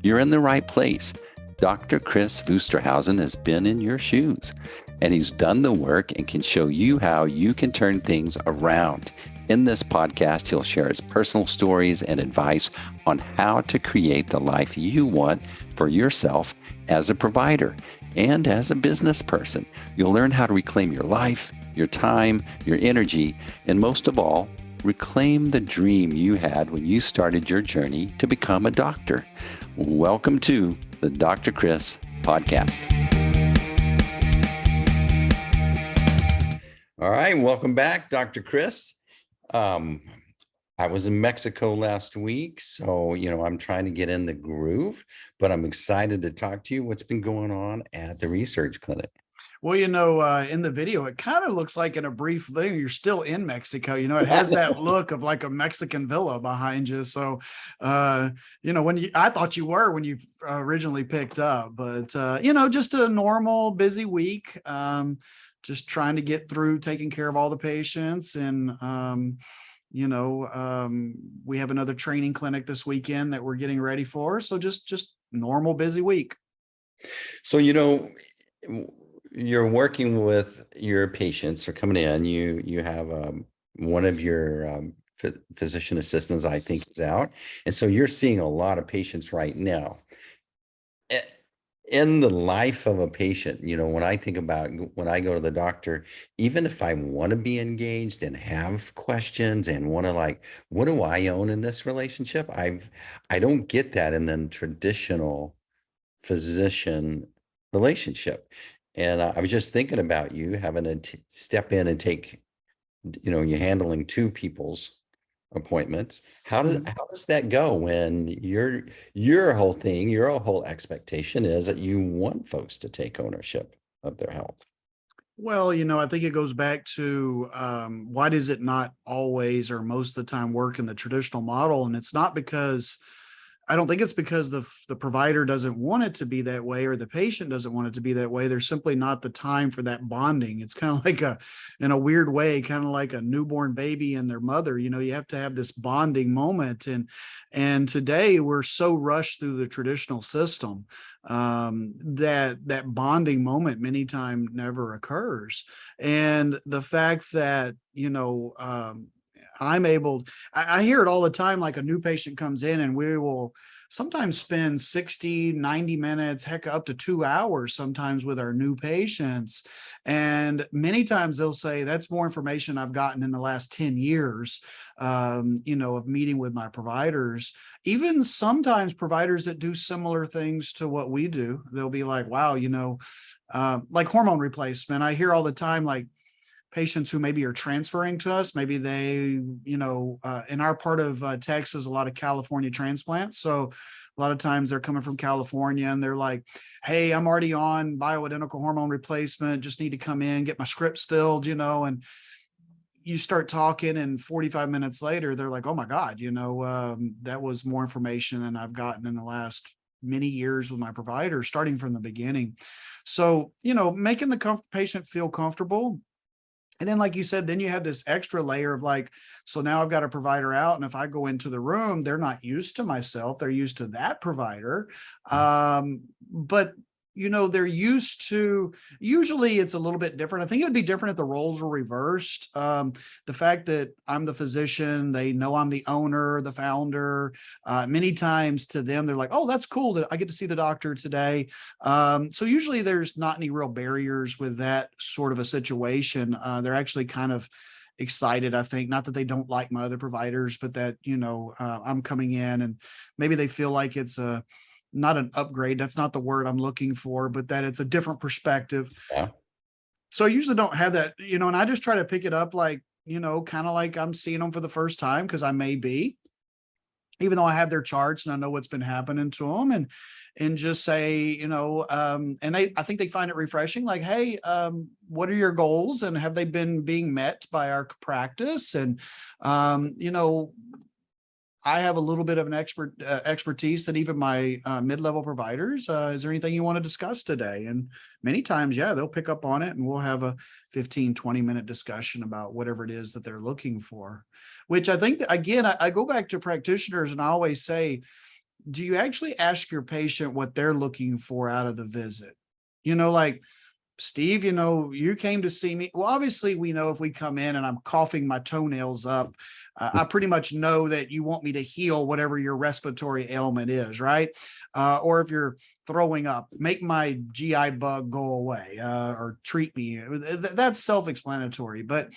you're in the right place. Dr. Kris Wusterhausen has been in your shoes, and he's done the work and can show you how you can turn things around. In this podcast, he'll share his personal stories and advice on how to create the life you want for yourself as a provider and as a business person. You'll learn how to reclaim your life, your time, your energy, and most of all, reclaim the dream you had when you started your journey to become a doctor. Welcome to the Dr. Kris Podcast. All right, welcome back, Dr. Kris. I was in Mexico last week, so, I'm trying to get in the groove, but I'm excited to talk to you. What's been going on at the research clinic? Well, in the video, it kind of looks like in a brief thing, you're still in Mexico. It has that look of like a Mexican villa behind you. So, I thought you were when you originally picked up, but, just a normal busy week, just trying to get through taking care of all the patients. And, we have another training clinic this weekend that we're getting ready for. So just normal busy week. So, you're working with your patients are coming in. You have one of your physician assistants, I think, is out, and so you're seeing a lot of patients right now. In the life of a patient, when I think about when I go to the doctor, even if I want to be engaged and have questions and want to what do I own in this relationship? I don't get that in the traditional physician relationship. And I was just thinking about you having to step in and take, you're handling two people's appointments. How does that go when your whole expectation is that you want folks to take ownership of their health? Well, I think it goes back to why does it not always or most of the time work in the traditional model? And it's not because I don't think it's because the provider doesn't want it to be that way or the patient doesn't want it to be that way. There's simply not the time for that bonding. It's kind of like in a weird way, kind of like a newborn baby and their mother. You have to have this bonding moment. And today we're so rushed through the traditional system that bonding moment many times never occurs. And the fact that, I hear it all the time, like a new patient comes in and we will sometimes spend 60, 90 minutes, heck, up to 2 hours sometimes with our new patients. And many times they'll say, that's more information I've gotten in the last 10 years, of meeting with my providers. Even sometimes providers that do similar things to what we do, they'll be like, wow, like hormone replacement. I hear all the time, like, patients who maybe are transferring to us, maybe they, in our part of Texas, a lot of California transplants. So a lot of times they're coming from California and they're like, hey, I'm already on bioidentical hormone replacement, just need to come in, get my scripts filled, and you start talking and 45 minutes later, they're like, oh my God, that was more information than I've gotten in the last many years with my provider, starting from the beginning. So, making the patient feel comfortable. And then, like you said, then you have this extra layer of so now I've got a provider out. And if I go into the room, they're not used to myself. They're used to that provider. But, they're used to, usually it's a little bit different. I think it would be different if the roles were reversed. The fact that I'm the physician, they know I'm the owner, the founder. Many times to them, they're like, oh, that's cool that I get to see the doctor today. So usually there's not any real barriers with that sort of a situation. They're actually kind of excited, I think, not that they don't like my other providers, but that, I'm coming in and maybe they feel like it's not an upgrade. That's not the word I'm looking for, but that it's a different perspective. Yeah. So I usually don't have that, and I just try to pick it up kind of like I'm seeing them for the first time, because I may be, even though I have their charts and I know what's been happening to them, and just say, and I think they find it refreshing. Like, hey, what are your goals, and have they been being met by our practice? And I have a little bit of an expertise that even my mid-level providers. Is there anything you want to discuss today? And many times, yeah, they'll pick up on it and we'll have a 15, 20-minute discussion about whatever it is that they're looking for, which I think that, again, I go back to practitioners and I always say, do you actually ask your patient what they're looking for out of the visit? Like, Steve, you came to see me. Well, obviously, we know if we come in and I'm coughing my toenails up, I pretty much know that you want me to heal whatever your respiratory ailment is, right? Or if you're throwing up, make my GI bug go away, or treat me. That's self-explanatory. But,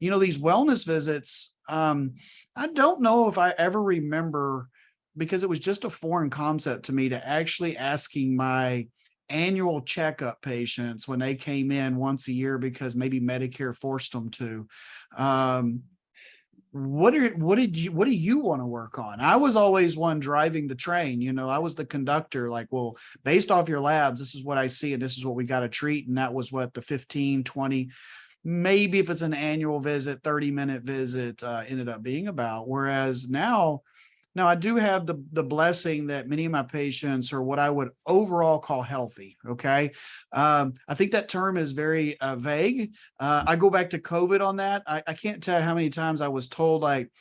these wellness visits, I don't know if I ever remember, because it was just a foreign concept to me, to actually asking my annual checkup patients when they came in once a year because maybe Medicare forced them to. What do you want to work on? I was always one driving the train. I was the conductor, like, well, based off your labs, this is what I see and this is what we got to treat. And that was what the 15, 20, maybe if it's an annual visit, 30-minute visit ended up being about. Whereas now I do have the blessing that many of my patients are what I would overall call healthy. Okay. I think that term is very vague. I go back to COVID on that. I can't tell how many times I was told, like,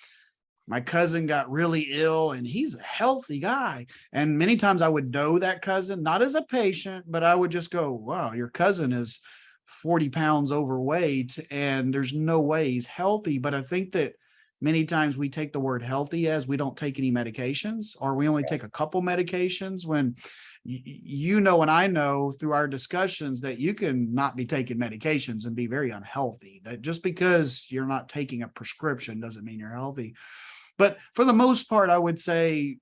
my cousin got really ill and he's a healthy guy. And many times I would know that cousin, not as a patient, but I would just go, wow, your cousin is 40 pounds overweight and there's no way he's healthy. But I think that many times we take the word healthy as we don't take any medications, or we only take a couple medications, when and I know through our discussions that you can not be taking medications and be very unhealthy. That just because you're not taking a prescription doesn't mean you're healthy. But for the most part, I would say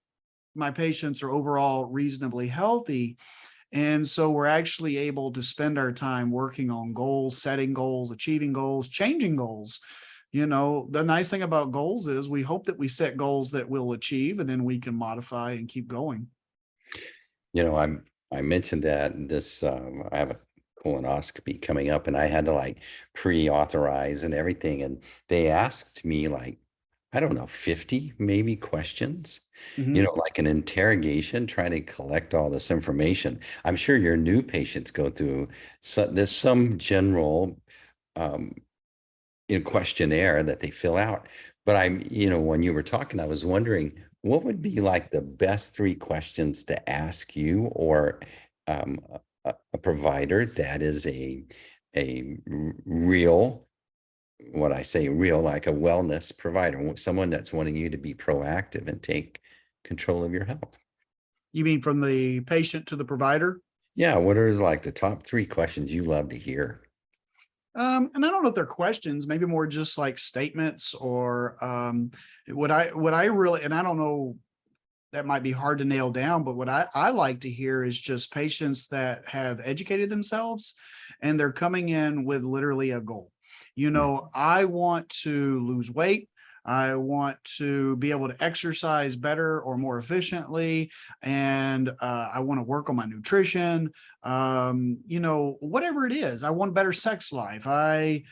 my patients are overall reasonably healthy. And so we're actually able to spend our time working on goals, setting goals, achieving goals, changing goals. The nice thing about goals is we hope that we set goals that we'll achieve, and then we can modify and keep going. I mentioned that I have a colonoscopy coming up, and I had to like pre-authorize and everything. And they asked me, like, I don't know, 50 maybe questions, like an interrogation, trying to collect all this information. I'm sure your new patients go through, there's some general questionnaire that they fill out. But when you were talking, I was wondering what would be like the best 3 questions to ask you, or a provider that is a real, what I say real, like a wellness provider, someone that's wanting you to be proactive and take control of your health. You mean from the patient to the provider? Yeah. What are like the top 3 questions you love to hear? And I don't know if they're questions, maybe more just like statements, or what I really, and I don't know, that might be hard to nail down, but what I like to hear is just patients that have educated themselves and they're coming in with literally a goal. I want to lose weight. I want to be able to exercise better or more efficiently. And I want to work on my nutrition. Whatever it is, I want a better sex life. I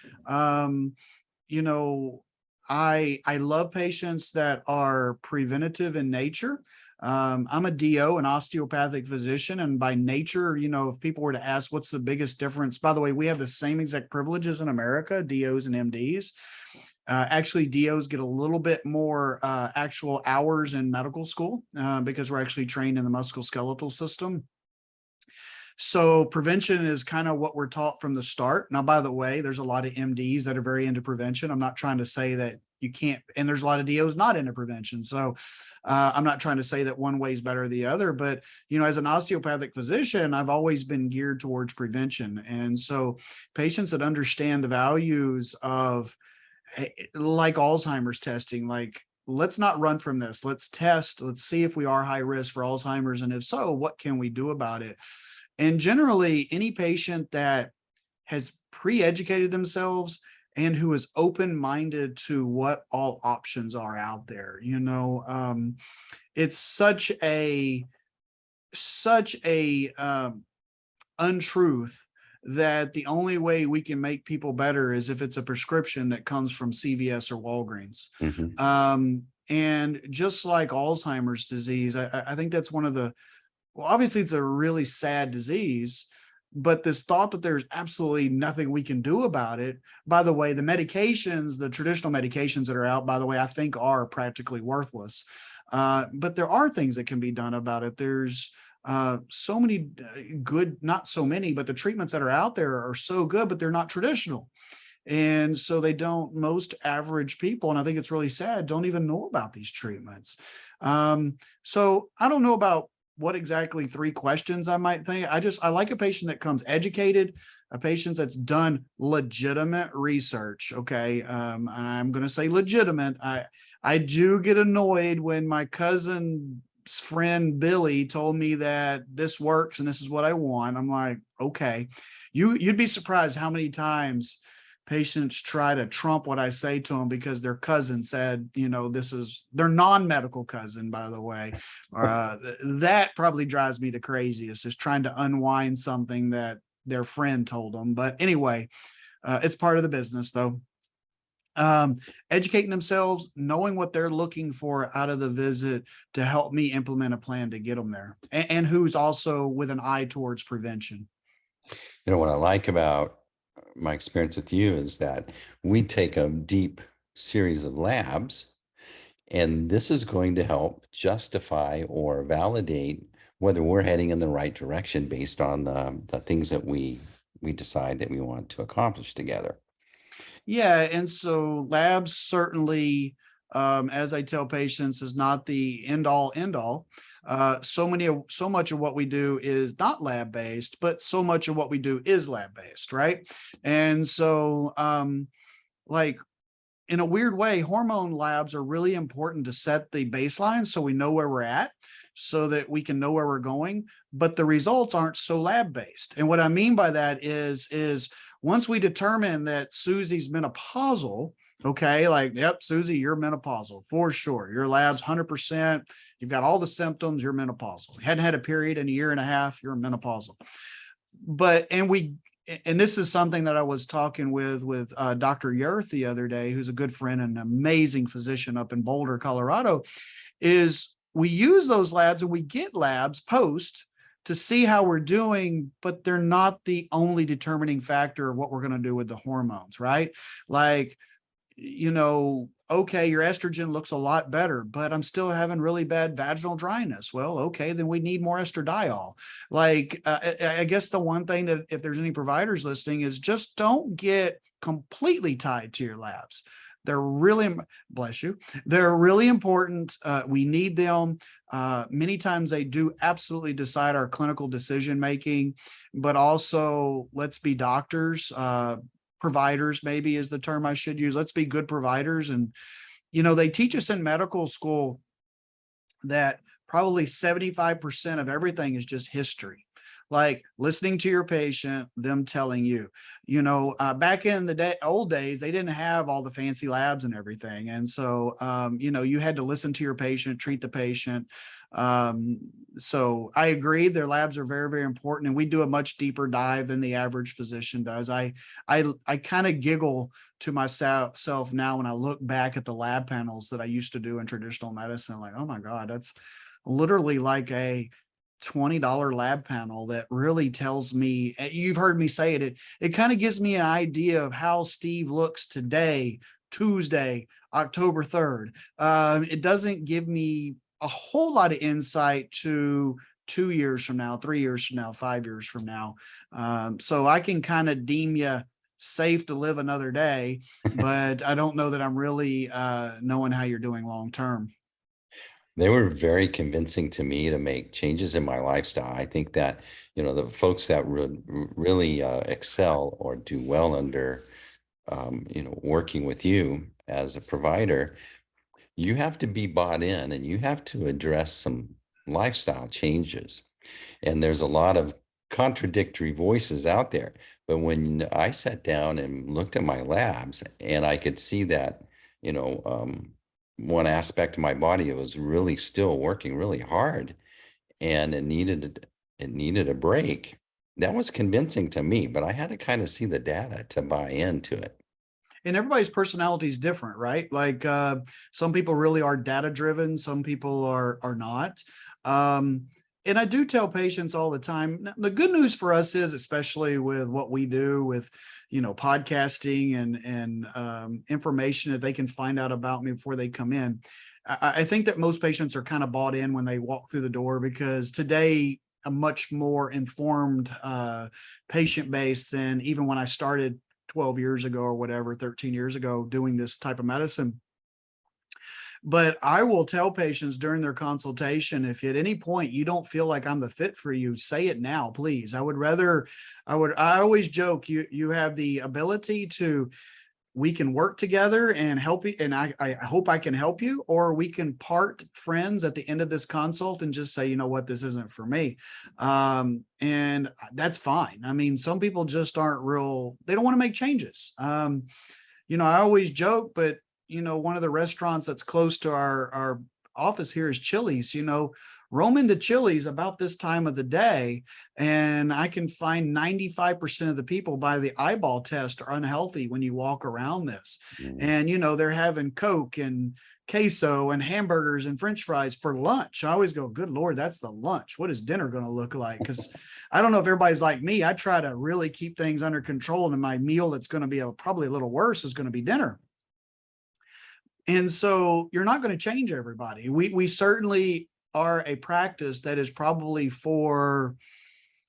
love patients that are preventative in nature. I'm a DO, an osteopathic physician, and by nature, if people were to ask what's the biggest difference, by the way, we have the same exact privileges in America, DOs and MDs. Actually, DOs get a little bit more actual hours in medical school because we're actually trained in the musculoskeletal system. So prevention is kind of what we're taught from the start. Now, by the way, there's a lot of MDs that are very into prevention. I'm not trying to say that you can't, and there's a lot of DOs not into prevention. So I'm not trying to say that one way is better than the other, but, as an osteopathic physician, I've always been geared towards prevention. And so patients that understand the values of, like Alzheimer's testing, like, let's not run from this. Let's test. Let's see if we are high risk for Alzheimer's. And if so, what can we do about it? And generally, any patient that has pre-educated themselves and who is open-minded to what all options are out there, it's such a untruth that the only way we can make people better is if it's a prescription that comes from CVS or Walgreens. And just like Alzheimer's disease, I think that's one of the, well, obviously it's a really sad disease, but this thought that there's absolutely nothing we can do about it. By the way, the medications, the traditional medications that are out, by the way, I think are practically worthless. But there are things that can be done about it. There's so many good, not so many, but the treatments that are out there are so good, but they're not traditional. And so they don't, most average people, and I think it's really sad, don't even know about these treatments. So I don't know about what exactly 3 questions I might think. I like a patient that comes educated, a patient that's done legitimate research. Okay. I'm going to say legitimate. I do get annoyed when my cousin's friend Billy told me that this works and this is what I want. I'm like, okay, you'd be surprised how many times patients try to trump what I say to them because their cousin said, this is their non-medical cousin, by the way. That probably drives me the craziest, is trying to unwind something that their friend told them. But anyway, it's part of the business though. Educating themselves, knowing what they're looking for out of the visit to help me implement a plan to get them there, and who's also with an eye towards prevention. What I like about my experience with you is that we take a deep series of labs, and this is going to help justify or validate whether we're heading in the right direction based on the things that we decide that we want to accomplish together. Yeah, and so labs certainly, as I tell patients, is not the end all end all. So much of what we do is not lab based, but so much of what we do is lab based, right? And so, like, in a weird way, hormone labs are really important to set the baseline so we know where we're at, so that we can know where we're going. But the results aren't so lab based. And what I mean by that is once we determine that Susie's menopausal, okay, like, yep, Susie, you're menopausal for sure. Your lab's 100%. You've got all the symptoms. You're menopausal. You hadn't had a period in a year and a half. You're menopausal. And this is something that I was talking with Dr. Yerth the other day, who's a good friend and an amazing physician up in Boulder, Colorado, is we use those labs and we get labs post to see how we're doing, but they're not the only determining factor of what we're going to do with the hormones, right? Like, okay, your estrogen looks a lot better, but I'm still having really bad vaginal dryness. Well, okay, then we need more estradiol. Like, I guess the one thing that, if there's any providers listening, is just don't get completely tied to your labs. They're really, bless you, they're really important. We need them. Many times they do absolutely decide our clinical decision making, but also, let's be doctors. Providers maybe is the term I should use. Let's be good providers. And, they teach us in medical school that probably 75% of everything is just history. Like listening to your patient, them telling you, back in the old days, they didn't have all the fancy labs and everything. And so, you had to listen to your patient, treat the patient. So I agree, their labs are very, very important. And we do a much deeper dive than the average physician does. I kind of giggle to myself now when I look back at the lab panels that I used to do in traditional medicine. Like, oh my God, that's literally like a $20 lab panel that really tells me, you've heard me say it kind of gives me an idea of how Steve looks today, Tuesday, October 3rd. It doesn't give me a whole lot of insight to 2 years from now, 3 years from now, 5 years from now. So I can kind of deem you safe to live another day, but I don't know that I'm really knowing how you're doing long term. They were very convincing to me to make changes in my lifestyle. I think that, the folks that really excel or do well under, working with you as a provider, you have to be bought in and you have to address some lifestyle changes. And there's a lot of contradictory voices out there. But when I sat down and looked at my labs and I could see that, one aspect of my body was really still working really hard and it needed a break. That was convincing to me, but I had to kind of see the data to buy into it. And everybody's personality is different, right? Like some people really are data driven, some people are not. And I do tell patients all the time, the good news for us is, especially with what we do with, podcasting and information that they can find out about me before they come in. I think that most patients are kind of bought in when they walk through the door, because today a much more informed patient base than even when I started 12 years ago or whatever, 13 years ago, doing this type of medicine. But I will tell patients during their consultation, if at any point you don't feel like I'm the fit for you, say it now, please. I always joke, you have the ability to, we can work together and help you. And I hope I can help you, or we can part friends at the end of this consult and just say, you know what, this isn't for me. And that's fine. I mean, some people just aren't they don't want to make changes. I always joke, but one of the restaurants that's close to our office here is Chili's. Roam into Chili's about this time of the day, and I can find 95% of the people by the eyeball test are unhealthy when you walk around this. And, they're having Coke and queso and hamburgers and French fries for lunch. I always go, good Lord, that's the lunch. What is dinner going to look like? Because I don't know if everybody's like me. I try to really keep things under control, and my meal that's going to be probably a little worse is going to be dinner. And so you're not going to change everybody. We certainly are a practice that is probably for,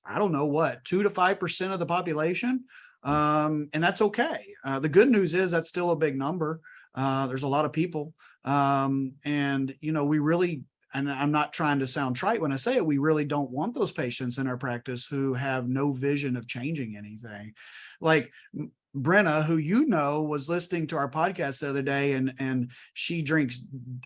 I don't know what, 2 to 5% of the population. And that's okay. The good news is that's still a big number. There's a lot of people. And we really, and I'm not trying to sound trite when I say it, we really don't want those patients in our practice who have no vision of changing anything. Like Brenna, who was listening to our podcast the other day, and she drinks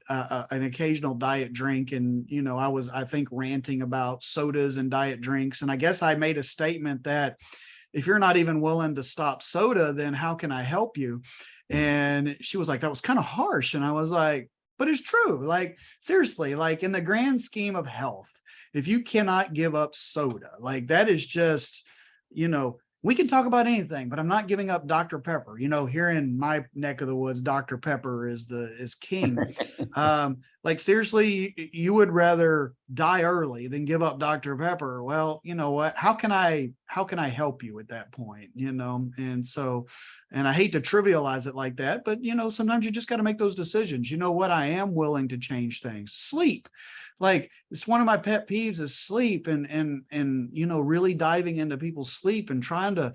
an occasional diet drink. And, I was, I think, ranting about sodas and diet drinks. And I guess I made a statement that if you're not even willing to stop soda, then how can I help you? And she was like, that was kind of harsh. And I was like, but it's true. Like, seriously, like in the grand scheme of health, if you cannot give up soda, like that is just, we can talk about anything, but I'm not giving up Dr. Pepper. Here in my neck of the woods, Dr. Pepper is king. Like seriously, you would rather die early than give up Dr. Pepper. Well, you know what? How can I help you at that point? And so, and I hate to trivialize it like that, but sometimes you just got to make those decisions. You know what? I am willing to change things. Sleep. Like, it's one of my pet peeves is sleep, and really diving into people's sleep and trying to,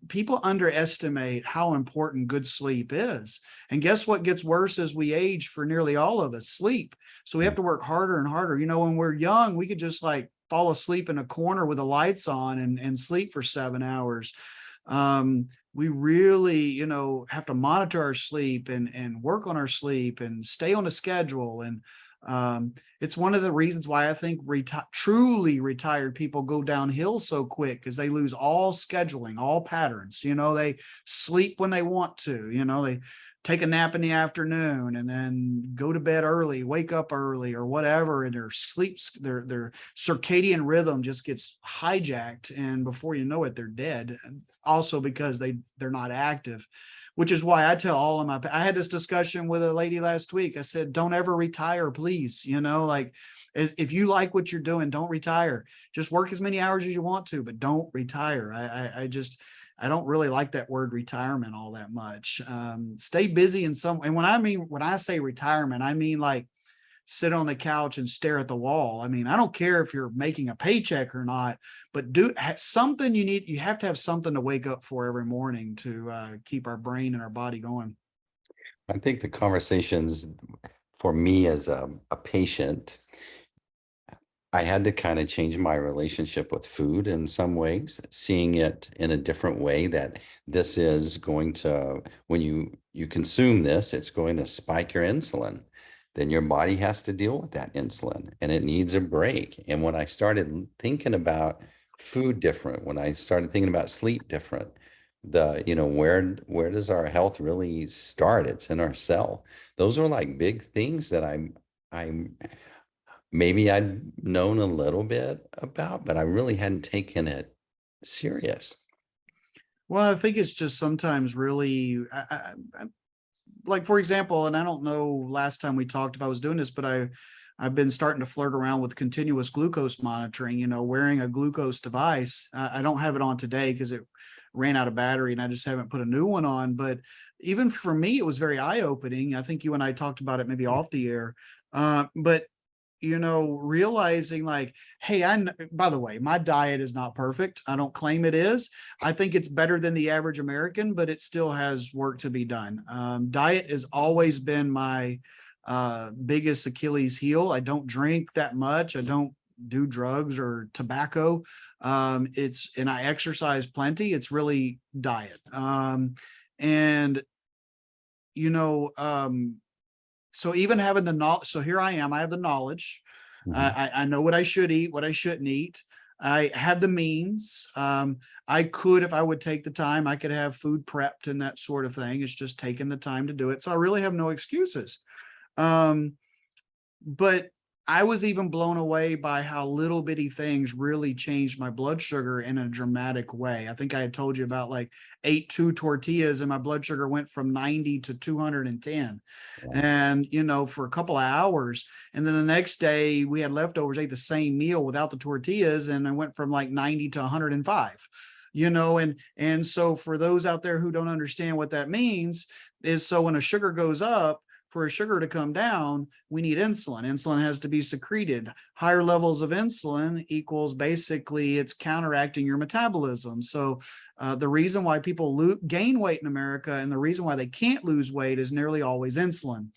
people underestimate how important good sleep is. And guess what gets worse as we age for nearly all of us? Sleep. So we have to work harder and harder. When we're young, we could just like fall asleep in a corner with the lights on and sleep for 7 hours. We really, have to monitor our sleep and work on our sleep and stay on a schedule. And it's one of the reasons why I think truly retired people go downhill so quick, because they lose all scheduling, all patterns. They sleep when they want to, they take a nap in the afternoon and then go to bed early, wake up early or whatever. And their their circadian rhythm just gets hijacked. And before you know it, they're dead. Also because they're not active. Which is why I tell all of I had this discussion with a lady last week. I said, don't ever retire, please. Like if you like what you're doing, don't retire. Just work as many hours as you want to, but don't retire. I don't really like that word retirement all that much. Stay busy and when I say retirement, I mean like sit on the couch and stare at the wall. I mean, I don't care if you're making a paycheck or not, but do something. You have to have something to wake up for every morning to keep our brain and our body going. I think the conversations for me as a patient, I had to kind of change my relationship with food in some ways, seeing it in a different way, that this is going to, when you consume this, it's going to spike your insulin. Then your body has to deal with that insulin and it needs a break. And when I started thinking about food different, when I started thinking about sleep different, where does our health really start? It's in our cell. Those are like big things that I'm maybe I'd known a little bit about, but I really hadn't taken it serious. Well, I think it's just sometimes really, like, for example, and I don't know last time we talked if I was doing this, but I've been starting to flirt around with continuous glucose monitoring, wearing a glucose device. I don't have it on today because it ran out of battery and I just haven't put a new one on. But even for me, it was very eye-opening. I think you and I talked about it maybe off the air. But realizing like, hey, by the way, my diet is not perfect. I don't claim it is. I think it's better than the average American, but it still has work to be done. Diet has always been my biggest Achilles heel. I don't drink that much. I don't do drugs or tobacco. And I exercise plenty. It's really diet. And you know, so even having the knowledge, so here I am, I have the knowledge. I know what I should eat, what I shouldn't eat. I have the means. I could, if I would take the time, I could have food prepped and that sort of thing. It's just taking the time to do it. So I really have no excuses. But I was even blown away by how little bitty things really changed my blood sugar in a dramatic way. I think I had told you about like ate 2 tortillas and my blood sugar went from 90 to 210. Wow. And, for a couple of hours. And then the next day we had leftovers, ate the same meal without the tortillas. And I went from like 90 to 105. And so for those out there who don't understand what that means is, so when a sugar goes up, for a sugar to come down, we need insulin. Insulin has to be secreted. Higher levels of insulin equals basically it's counteracting your metabolism. So the reason why people gain weight in America and the reason why they can't lose weight is nearly always insulin.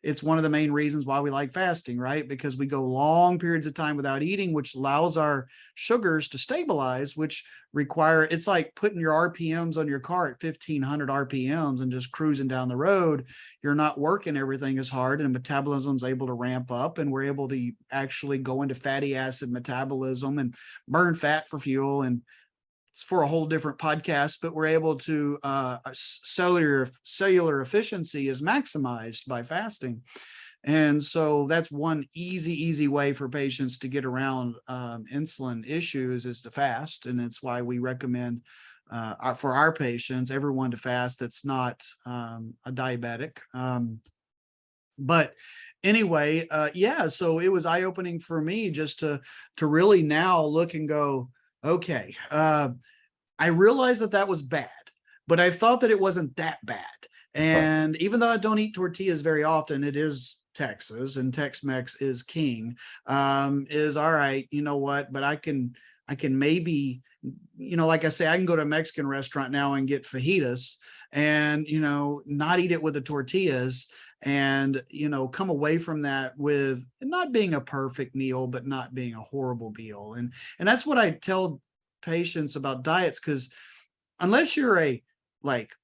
It's one of the main reasons why we like fasting, right? Because we go long periods of time without eating, which allows our sugars to stabilize, which it's like putting your RPMs on your car at 1500 RPMs and just cruising down the road. You're not working everything as hard and metabolism's able to ramp up and we're able to actually go into fatty acid metabolism and burn fat for fuel. And it's for a whole different podcast, but we're able to cellular efficiency is maximized by fasting. And so that's one easy way for patients to get around insulin issues is to fast. And it's why we recommend for our patients, everyone to fast that's not a diabetic. But anyway, so it was eye-opening for me just to really now look and go, okay, I realized that was bad, but I thought that it wasn't that bad. And even though I don't eat tortillas very often, it is Texas and Tex-Mex is king, is all right, you know what, but I can maybe, like I say, I can go to a Mexican restaurant now and get fajitas and, not eat it with the tortillas and, come away from that with not being a perfect meal, but not being a horrible meal. And that's what I tell patients about diets, because unless you're a like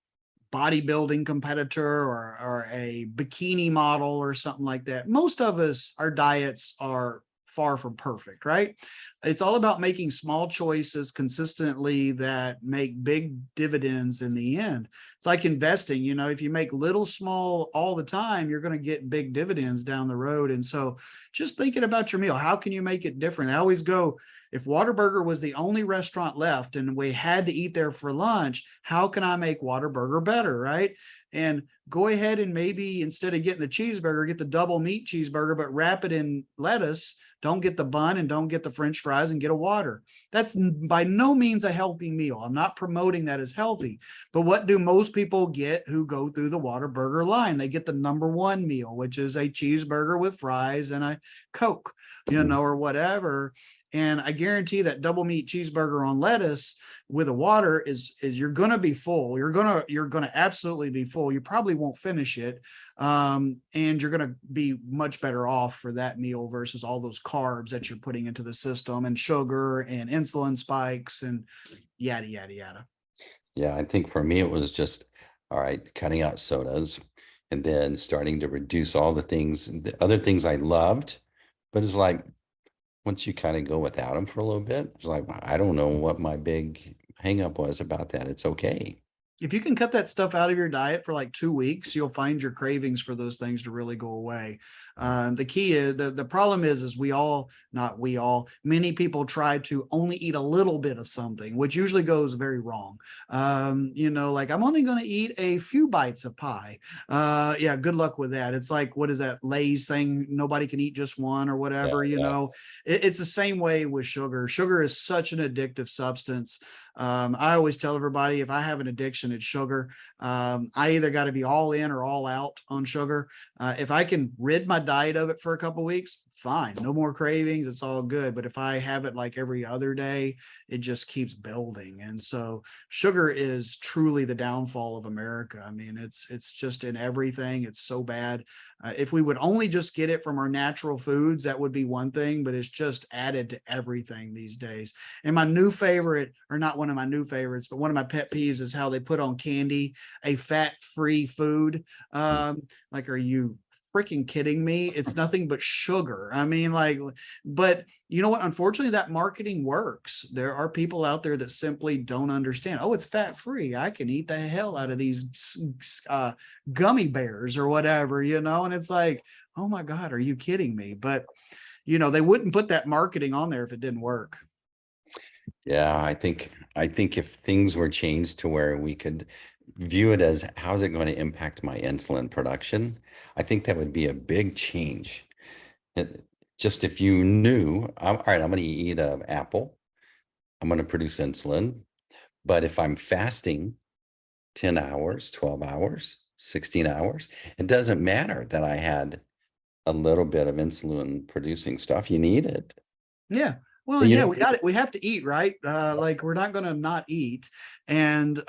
bodybuilding competitor or a bikini model or something like that, most of us, our diets are far from perfect, right? It's all about making small choices consistently that make big dividends in the end. It's like investing, if you make little small all the time, you're going to get big dividends down the road. And so just thinking about your meal, how can you make it different? I always go, if Whataburger was the only restaurant left and we had to eat there for lunch, how can I make Whataburger better, right? And go ahead and maybe instead of getting the cheeseburger, get the double meat cheeseburger, but wrap it in lettuce. Don't get the bun and don't get the French fries and get a water. That's by no means a healthy meal. I'm not promoting that as healthy. But what do most people get who go through the Whataburger line? They get the number one meal, which is a cheeseburger with fries and a Coke, or whatever. And I guarantee that double meat cheeseburger on lettuce with a water is you're going to be full. You're going to absolutely be full. You probably won't finish it. And you're going to be much better off for that meal versus all those carbs that you're putting into the system and sugar and insulin spikes and yada, yada, yada. Yeah, I think for me, it was just, all right, cutting out sodas and then starting to reduce all the other things I loved. But it's like, once you kind of go without them for a little bit, it's like, I don't know what my big hang up was about that. It's okay. If you can cut that stuff out of your diet for like 2 weeks, you'll find your cravings for those things to really go away. The key is the problem is we all, not we all, many people try to only eat a little bit of something, which usually goes very wrong. Like I'm only going to eat a few bites of pie. Yeah, good luck with that. It's like, what is that Lay's thing? Nobody can eat just one or Yeah, whatever, yeah. it's the same way with sugar. Sugar is such an addictive substance. I always tell everybody if I have an addiction, it's sugar. I either got to be all in or all out on sugar. If I can rid my diet of it for a couple of weeks, fine, no more cravings, it's all good. But if I have it like every other day, it just keeps building. And so sugar is truly the downfall of America. I mean, it's just in everything. It's so bad. If we would only just get it from our natural foods, that would be one thing, but it's just added to everything these days. And my new favorite, or not one of my new favorites, but one of my pet peeves is how they put on candy a fat-free food. Like, are you freaking kidding me? It's nothing but sugar. I mean, like, but you know what? Unfortunately, that marketing works. There are people out there that simply don't understand. Oh, it's fat free. I can eat the hell out of these gummy bears or whatever, and it's like, oh my God, are you kidding me? But they wouldn't put that marketing on there if it didn't work. Yeah, I think if things were changed to where we could view it as how's it going to impact my insulin production, I think that would be a big change. It, just if you knew, all right, I'm going to eat an apple, I'm going to produce insulin, but if I'm fasting 10 hours, 12 hours, 16 hours, it doesn't matter that I had a little bit of insulin producing stuff. You need it. Yeah. Well, You yeah, know, we got it. We have to eat, right? Like we're not going to not eat. And,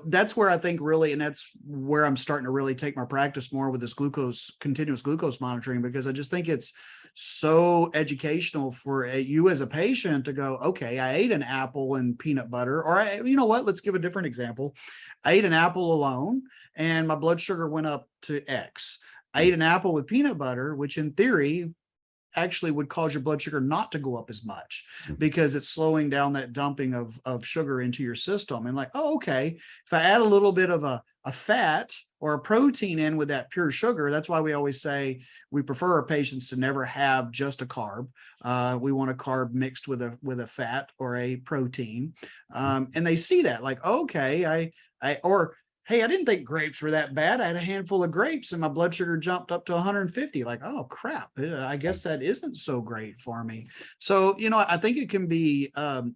that's where I think really, and that's where I'm starting to really take my practice more with this continuous glucose monitoring, because I just think it's so educational for you as a patient to go, okay, I ate an apple and peanut butter, or you know what, let's give a different example. I ate an apple alone and my blood sugar went up to X. I ate an apple with peanut butter, which in theory actually would cause your blood sugar not to go up as much because it's slowing down that dumping of sugar into your system. And like, oh, okay, if I add a little bit of a fat or a protein in with that pure sugar, that's why we always say we prefer our patients to never have just a carb. We want a carb mixed with a fat or a protein. And they see that like, okay, or hey, I didn't think grapes were that bad. I had a handful of grapes and my blood sugar jumped up to 150. Like, oh crap, I guess that isn't so great for me. So, I think it can be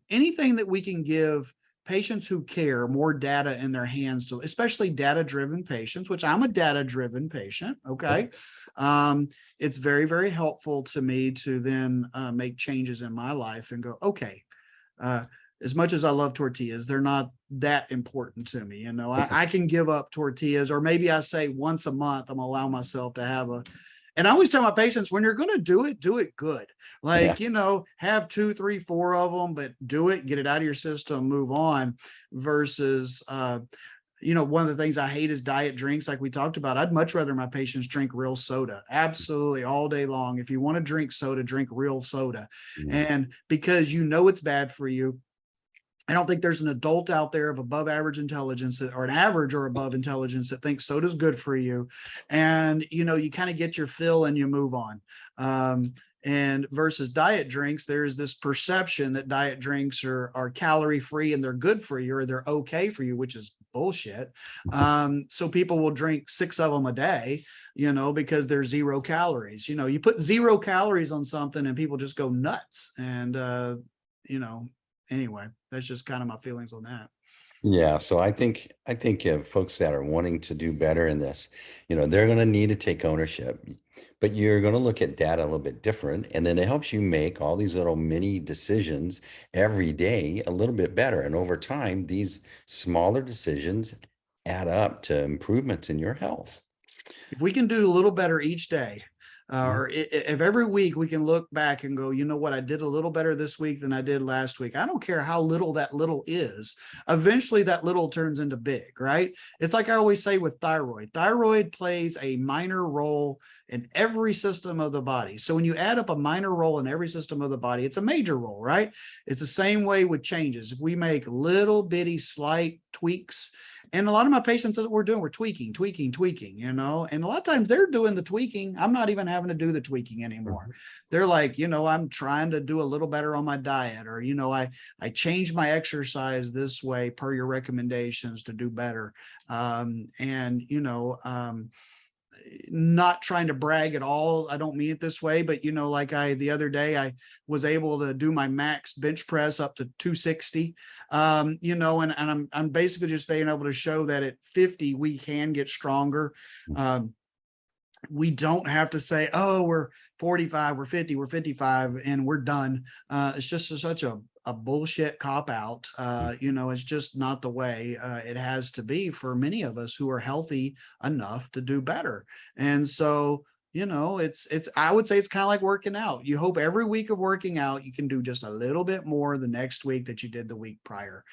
anything that we can give patients who care more data in their hands to, especially data-driven patients, which I'm a data-driven patient. Okay. It's very, very helpful to me to then make changes in my life and go, okay, as much as I love tortillas, they're not that important to me. I can give up tortillas, or maybe I say once a month, I'm gonna allow myself to have and I always tell my patients, when you're going to do it good. yeah, Like, have 2, 3, 4 of them, but do it, get it out of your system, move on versus, one of the things I hate is diet drinks. Like we talked about, I'd much rather my patients drink real soda, absolutely all day long. If you want to drink soda, drink real soda. yeah, And because it's bad for you, I don't think there's an adult out there of above average intelligence or an average or above intelligence that thinks soda's good for you. And, you kind of get your fill and you move on. And versus diet drinks, there's this perception that diet drinks are calorie free and they're good for you or they're okay for you, which is bullshit. So people will drink 6 of them a day, because they're 0 calories. You put 0 calories on something and people just go nuts. And, anyway, that's just kind of my feelings on that. yeah. So I think if folks that are wanting to do better in this, they're going to need to take ownership, but you're going to look at data a little bit different, and then it helps you make all these little mini decisions every day a little bit better. And over time, these smaller decisions add up to improvements in your health. If we can do a little better each day, Or if every week we can look back and go, you know what, I did a little better this week than I did last week. I don't care how little that little is. Eventually that little turns into big, right? It's like I always say with thyroid. Thyroid plays a minor role in every system of the body. So when you add up a minor role in every system of the body, it's a major role, right? It's the same way with changes. If we make little bitty slight tweaks, and a lot of my patients that we're doing, we're tweaking, and a lot of times they're doing the tweaking. I'm not even having to do the tweaking anymore. They're like, I'm trying to do a little better on my diet, or, I changed my exercise this way per your recommendations to do better. Not trying to brag at all. I don't mean it this way, but the other day I was able to do my max bench press up to 260. And I'm basically just being able to show that at 50 we can get stronger. We don't have to say, oh, we're 45, we're 50, we're 55, and we're done. It's just such a bullshit cop out. It's just not the way it has to be for many of us who are healthy enough to do better. And so, I would say it's kind of like working out. You hope every week of working out, you can do just a little bit more the next week that you did the week prior.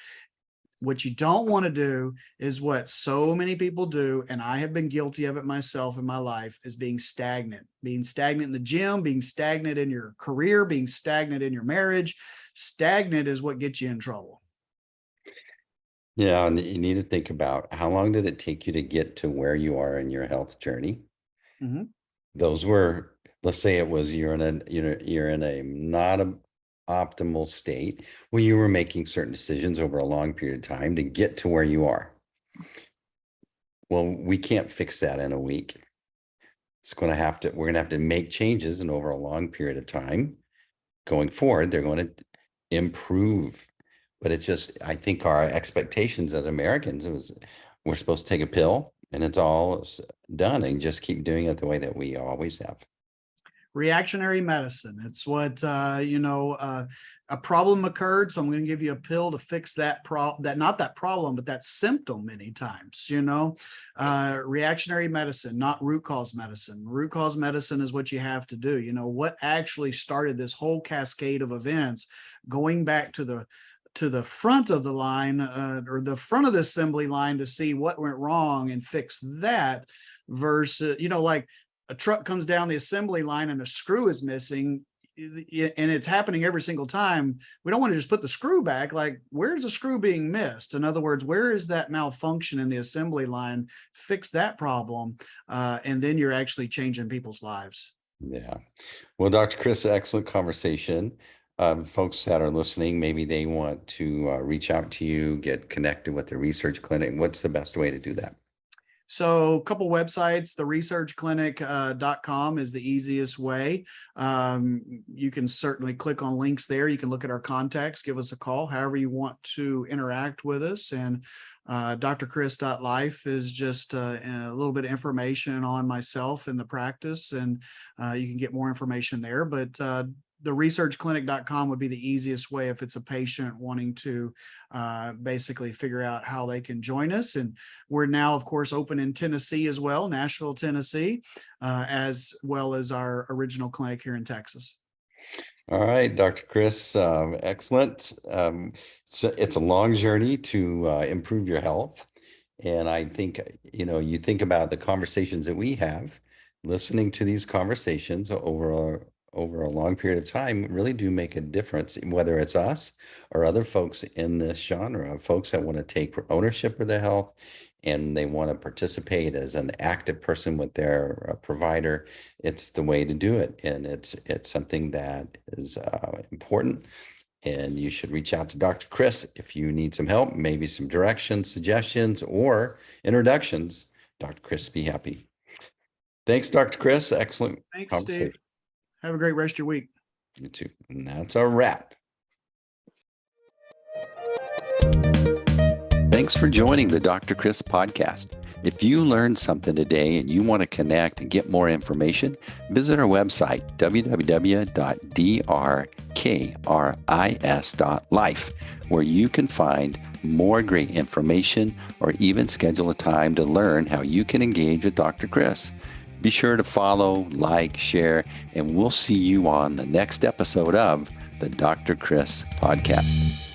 What you don't want to do is what so many people do, and I have been guilty of it myself in my life, is being stagnant in the gym, being stagnant in your career, being stagnant in your marriage. Stagnant is what gets you in trouble. Yeah, and you need to think about, how long did it take you to get to where you are in your health journey? Mm-hmm. Those were, let's say it was, you're in a not a optimal state where you were making certain decisions over a long period of time to get to where you are. Well, we can't fix that in a week. We're going to have to make changes, and over a long period of time going forward, they're going to improve. But it's just, I think our expectations as Americans was, we're supposed to take a pill and it's all done, and just keep doing it the way that we always have. Reactionary medicine. It's what, a problem occurred, so I'm going to give you a pill to fix that not that problem, but that symptom many times, reactionary medicine, not root cause medicine. Root cause medicine is what you have to do. What actually started this whole cascade of events, going back to the front of the line, or the front of the assembly line, to see what went wrong and fix that, versus, like a truck comes down the assembly line and a screw is missing, and it's happening every single time. We don't want to just put the screw back. Like, where's the screw being missed? In other words, where is that malfunction in the assembly line? Fix that problem, and then you're actually changing people's lives. Yeah. Well, Dr. Kris, excellent conversation. Folks that are listening, maybe they want to reach out to you, get connected with the research clinic. What's the best way to do that? So a couple websites, the researchclinic.com is the easiest way. You can certainly click on links there. You can look at our contacts, give us a call, however you want to interact with us. And drkris.life is just a little bit of information on myself and the practice, and you can get more information there. But the researchclinic.com would be the easiest way if it's a patient wanting to basically figure out how they can join us. And we're now, of course, open in Tennessee as well, Nashville, Tennessee, as well as our original clinic here in Texas. All right, Dr. Kris, excellent. So it's a long journey to improve your health. And I think, you think about the conversations that we have, listening to these conversations over a long period of time really do make a difference, whether it's us or other folks in this genre, folks that want to take ownership of their health and they want to participate as an active person with their provider. It's the way to do it. And it's something that is important. And you should reach out to Dr. Kris if you need some help, maybe some directions, suggestions, or introductions. Dr. Kris, be happy. Thanks, Dr. Kris. Excellent. Thanks, Steve. Have a great rest of your week. You too. And that's a wrap. Thanks for joining the Dr. Kris podcast. If you learned something today and you want to connect and get more information, visit our website, www.drkris.life, where you can find more great information or even schedule a time to learn how you can engage with Dr. Kris. Be sure to follow, like, share, and we'll see you on the next episode of the Dr. Kris Podcast.